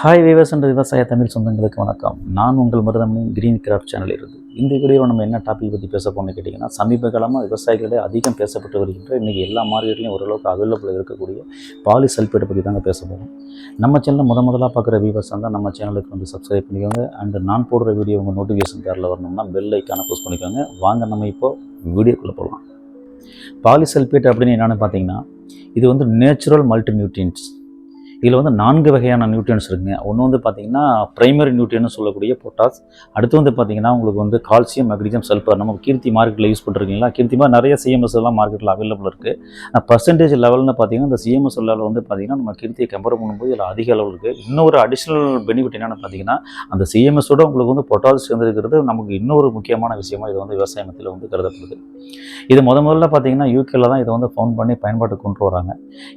Hi viewers and விவசாய தமிழ் சொந்தங்களுக்கு வணக்கம். நான் உங்கள் மருதமணி கிரீன் கிராஃப்ட் சேனல் இருந்து இந்த வீடியோவில் நம்ம என்ன டாபிக் பற்றி பேச போகணும்னு கேட்டிங்கன்னா, சமீப காலமாக விவசாயிகளிடையே அதிகம் பேசப்பட்டு வருகின்ற இன்றைக்கி எல்லா மார்க்கெட்லையும் ஓரளவுக்கு அவைலபிள் இருக்கக்கூடிய பாலிசல்பேட்டை பற்றி தாங்க பேச போகிறோம். நம்ம சேனலில் முதலாக பார்க்குற வீவர்ஸ் தான் நம்ம சேனலுக்கு வந்து சப்ஸ்கிரைப் பண்ணிக்கோங்க. அண்ட் நான் போடுற வீடியோ உங்கள் நோட்டிஃபிகேஷன் காரில் வரணும்னா பெல் ஐக்கானை ப்ரெஸ் பண்ணிக்கோங்க. வாங்க நம்ம இப்போது வீடியோக்குள்ளே போகலாம். பாலிசல்பேட் அப்படின்னு என்னென்னு பார்த்தீங்கன்னா, இது வந்து நேச்சுரல் மல்டி நியூட்ரியன்ஸ். இதில் வந்து 4 வகையான நியூட்ரியன்ஸ் இருக்குங்க. ஒன்று வந்து பார்த்திங்கன்னா ப்ரைமரி நியூட்ரியன்னு சொல்லக்கூடிய பொட்டாஸ். அடுத்து வந்து பார்த்திங்கன்னா உங்களுக்கு வந்து கால்சியம், மெக்னீசியம், சல்ஃபர். நம்ம கீர்த்தி மார்க்கெட்டில் யூஸ் பண்ணுறீங்களா, கீர்த்தி மாதிரி நிறைய சிஎம்எஸ் எல்லாம் மார்க்கெட்டில் அவைலபிள் இருக்குது. பர்சன்டேஜ் லெவல்னு பார்த்திங்கன்னா இந்த சிஎம்எஸ் லெவலில் வந்து பார்த்திங்கன்னா நம்ம கீர்த்தியை கம்பேர் பண்ணும்போது இதில் அதிக அளவு இருக்குது. இன்னொரு அடிஷ்னல் பெனிஃபிட் என்னென்னு பார்த்திங்கன்னா, அந்த சிஎம்எஸோட உங்களுக்கு வந்து பொட்டாஸ் சேர்ந்துருக்கிறது நமக்கு இன்னொரு முக்கியமான விஷயமாக இது வந்து விவசாயத்தில் வந்து கருதப்படுது. இது முதல்ல பார்த்திங்கன்னா யூகேல தான் இதை வந்து ஃபவுண்ட் பண்ணி பயன்பாட்டுக்கு கொண்டு வராங்க.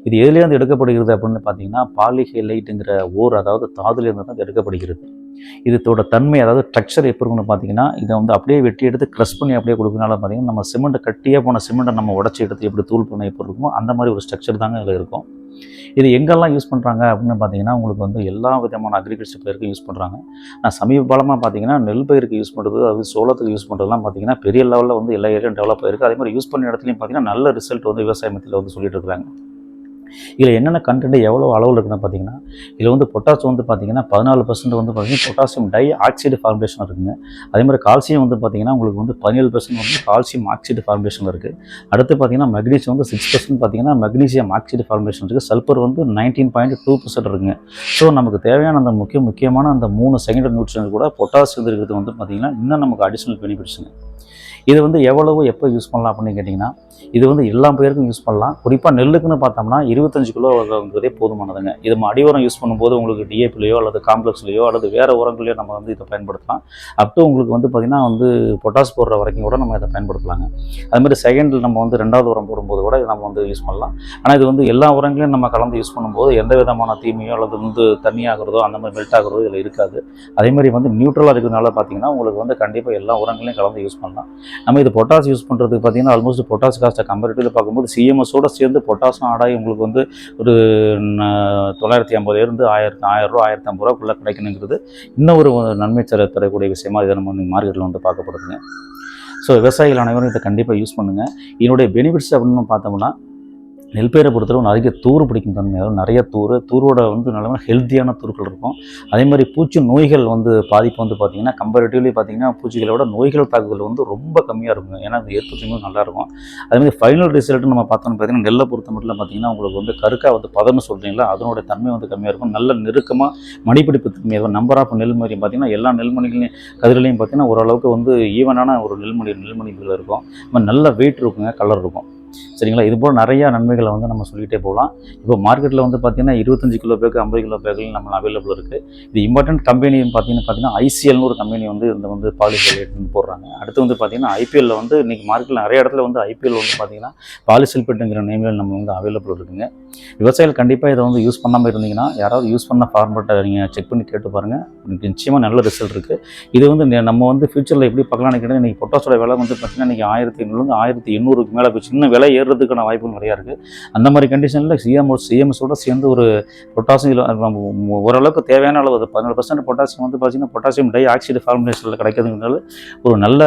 இது எதுலேருந்து எடுக்கப்படுகிறது அப்படின்னு பார்த்திங்கன்னா பாலிஹைலைட்டுங்கிற அதாவது தாதுலேருந்து தான் எடுக்கப்படுகிறது. இதோட தன்மை அதாவது ஸ்ட்ரக்சர் எப்படி இருக்குன்னு பார்த்தீங்கன்னா, இதை வந்து அப்படியே வெட்டி எடுத்து க்ரஷ் பண்ணி அப்படியே கொடுக்கறனால பார்த்தீங்கன்னா நம்ம சிமெண்ட்டை கட்டியாக போன சிமெண்ட்டை நம்ம உடச்சி எடுத்து எப்படி தூள் பண்ண எப்படி இருக்குமோ அந்த மாதிரி ஒரு ஸ்ட்ரக்சர் தாங்க இதில் இருக்கும். இது எங்கெல்லாம் யூஸ் பண்ணுறாங்க அப்படின்னு பார்த்தீங்கன்னா, உங்களுக்கு வந்து எல்லா விதமான அக்ரிகல்ச்சர் பயிருக்கு யூஸ் பண்ணுறாங்க. நான் சமீப காலமாக பார்த்தீங்கன்னா நெல் பயிருக்கு யூஸ் பண்ணுறது, அது சோளத்துக்கு யூஸ் பண்ணுறதுலாம் பார்த்தீங்கன்னா பெரிய லெவலில் வந்து எல்லா ஏரியாவும் டெவலப் ஆகிருக்கு. அதே மாதிரி யூஸ் பண்ண இடத்துலையும் பார்த்தீங்கன்னா நல்ல ரிசல்ட் வந்து விவசாயத்தில் வந்து சொல்லிட்டு இருக்கிறாங்க. இதில் என்னென்ன கண்டென்ட் எவ்வளோ அளவில் இருக்குன்னு பார்த்தீங்கன்னா, இதில் வந்து பொட்டாஸ் வந்து பார்த்தீங்கன்னா 14% வந்து பார்த்தீங்கன்னா பொட்டாசியம் டை ஆக்சைடு ஃபார்முலேஷன் இருக்குங்க. அதே மாதிரி கால்சியம் வந்து பார்த்தீங்கன்னா உங்களுக்கு வந்து 17% வந்து கால்சியம் ஆக்சைடு ஃபார்முலேஷன் இருக்குது. அடுத்து பார்த்தீங்கன்னா மெக்னீசியம் வந்து 6% பார்த்தீங்கன்னா மெக்னீசியம் ஆக்சைடு ஃபார்முலேஷன் இருக்குது. சல்பர் வந்து 19.2% இருக்குங்க. ஸோ நமக்கு தேவையான அந்த முக்கியமான அந்த 3 செகண்டரி நியூட்ரியன்ஸ் கூட பொட்டாஸ் இருக்கிறது வந்து பார்த்தீங்கன்னா இன்னும் நமக்கு அடிஷ்னல் பெனிஃபிட்ஸுங்க. இது வந்து எவ்வளவு எப்போ யூஸ் பண்ணலாம் அப்படின்னு கேட்டிங்கன்னா, இது வந்து எல்லா பயிருக்கும் யூஸ் பண்ணலாம். குறிப்பாக நெல்லுக்குன்னு பார்த்தோம்னா 25 கிலோங்கிறதே போதுமானதுங்க. இது நம்ம அடி உரம் யூஸ் பண்ணும்போது உங்களுக்கு டிஏபிலையோ அல்லது காம்ப்ளெக்ஸ்லையோ அல்லது வேறு உரங்களையோ நம்ம வந்து இதை பயன்படுத்தலாம். அப்டூ உங்களுக்கு வந்து பார்த்திங்கன்னா வந்து பொட்டாஸ் போடுற வரைக்கும் கூட நம்ம இதை பயன்படுத்தலாங்க. அதுமாதிரி செகண்டில் நம்ம வந்து 2வது உரம் போடும்போது கூட நம்ம வந்து யூஸ் பண்ணலாம். ஆனால் இது வந்து எல்லா உரங்களையும் நம்ம கலந்து யூஸ் பண்ணும்போது எந்த விதமான தீமையோ அல்லது வந்து தண்ணியாகிறதோ அந்த மாதிரி மெல்ட் ஆகிறதோ இதில் இருக்காது. அதேமாதிரி வந்து நியூட்ரலாக இருக்கிறதுனால பார்த்திங்கன்னா உங்களுக்கு வந்து கண்டிப்பாக எல்லா உரங்களையும் கலந்து யூஸ் பண்ணலாம். நம்ம இது பொட்டாஸ் யூஸ் பண்ணுறதுக்கு பார்த்தீங்கன்னா ஆல்மோஸ்ட் பொட்டாஸ் காஸ்ட்டை கம்பேரிட்டிவ்ல பார்க்கும்போது சிஎம்எஸோடு சேர்ந்து பொட்டாஸும் ஆடாகி உங்களுக்கு வந்து ஒரு 950 1000 ரூபா 1050 ரூபாக்குள்ளே கிடைக்கணுங்கிறது இன்னும் ஒரு நன்மை தரக்கூடிய விஷயமா இதை நம்ம மார்க்கெட்டில் வந்து பார்க்கப்படுதுங்க. ஸோ விவசாயிகள் அனைவரும் இதை கண்டிப்பாக யூஸ் பண்ணுங்கள். இதனுடைய பெனிஃபிட்ஸ் அப்படின்னு பார்த்தோம்னா, நெல் பயிரை பொறுத்தளவு நிறைய தூர் பிடிக்கும் தன்மையாலும் நிறைய தூரோட வந்து நல்ல ஹெல்த்தியான தூர்கள் இருக்கும். அதே மாதிரி பூச்சி நோய்கள் வந்து பாதிப்பு வந்து பார்த்திங்கன்னா கம்பேரிட்டிவ்லி பார்த்திங்கன்னா பூச்சிகளோட நோய்கள் தாக்குதல் வந்து ரொம்ப கம்மியாக இருக்குங்க. ஏன்னா அது ஏற்படுத்தும் நல்லாயிருக்கும். அதேமாதிரி ஃபைனல் ரிசல்ட்டு நம்ம பார்த்தோம்னு பார்த்திங்கன்னா நெல்லை பொறுத்த மட்டும் பார்த்திங்கன்னா உங்களுக்கு வந்து கருக்காக வந்து பதம்னு சொல்கிறீங்களா அதனோட தன்மை வந்து கம்மியாக இருக்கும். நல்ல நெருக்கமாக மடிப்பிடிப்பு தன்மையாக நம்பர் ஆஃப் நெல்மணி பார்த்திங்கன்னா எல்லா நெல்மணிகளையும் கதிரிலையும் பார்த்திங்கன்னா ஓரளவுக்கு வந்து ஈவனான ஒரு நெல்மணிகள் இருக்கும். நல்ல வெயிட் இருக்குங்க, கலர் இருக்கும். சரிங்களா? இது போல் நிறையா நன்மைகளை வந்து நம்ம சொல்லிகிட்டே போகலாம். இப்போ மார்க்கெட்டில் வந்து பார்த்திங்கன்னா 25 கிலோ பேக்கு 50 கிலோ பேக்குகள் நம்ம அவைலபிள் இருக்குது. இது இம்பார்ட்டன்ட் கம்பெனின்னு பார்த்தீங்கன்னா ஐசிஎல்னு ஒரு கம்பெனி வந்து இந்த வந்து பாலிசல்பேட் போடுறாங்க. அடுத்து வந்து பார்த்திங்கன்னா ஐபிஎல்ல வந்து இன்றைக்கி மார்க்கெட்டில் நிறைய இடத்துல வந்து ஐபிஎல் வந்து பார்த்திங்கன்னா பாலிசல்பேட்டுங்கிற நேமில் நம்ம வந்து அவைலபிள் இருக்குங்க. விவசாயிகள் கண்டிப்பாக இதை வந்து யூஸ் பண்ணாமல் இருந்தீங்கன்னா யாராவது யூஸ் பண்ண ஃபார்மேட்டை நீங்கள் செக் பண்ணி கேட்டு பாருங்கள். நிச்சயமாக நல்ல ரிசல்ட் இருக்குது. இது வந்து நம்ம வந்து ஃபியூச்சரில் எப்படி பார்க்கலாம்னு கேட்டால் இன்றைக்கி பொட்டாஸோட விலை வந்து பார்த்திங்கன்னா இன்றைக்கி 1500 1800க்கு மேலே போய் சின்ன விலை ஏறுறதுக்கான வாய்ப்புகள் நிறையா இருக்குது. அந்த மாதிரி கண்டிஷனில் சிஎம்எஸோட சேர்ந்து ஒரு பொட்டாசியம் ஓரளவுக்கு தேவையான அளவு 14% பொட்டாசியம் வந்து பார்த்திங்கன்னா பொட்டாசியம் டை ஆக்சைடு ஃபார்முலேஷனில் கிடைக்கிறதுனால ஒரு நல்ல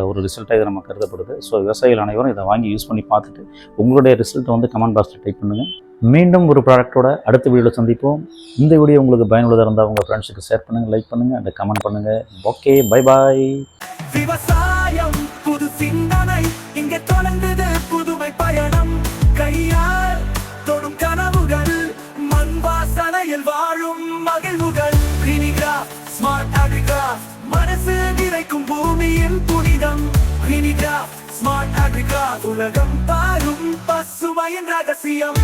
ஒரு ரிசல்ட்டாக இது நம்ம கருதப்படுது. ஸோ விவசாயிகள் அனைவரும் இதை வாங்கி யூஸ் பண்ணி பார்த்துட்டு உங்களுடைய ரிசல்ட்டை வந்து கமெண்ட் பாக்ஸில் டைப் பண்ணுங்கள். மீண்டும் ஒரு ப்ராடக்டோட அடுத்த வீடியோவில் சந்திப்போம். இந்த வீடியோ உங்களுக்கு பயனுள்ளதாக இருந்தால் உங்கள் ஃப்ரெண்ட்ஸுக்கு ஷேர் பண்ணுங்கள், லைக் பண்ணுங்கள் அண்ட் கமெண்ட் பண்ணுங்கள். Okay, bye bye. விவசாயம் புது சிந்தனை இங்கே தொடர்ந்தது புதுமை பயணம். கையால் தொடும் கனவுகள் மண் வாசனையில் வாழும் மகிழ்வுகள். கிரீனிகிராஃப்ட் ஸ்மார்ட் அக்ரிகிராஃப்ட் மனசு நிறைக்கும் பூமியின் புனிதம். கிரீனிகிராஃப்ட் ஸ்மார்ட் அக்ரிகிராஃப்ட் உலகம் பாரும் பசுமையின் ரகசியம்.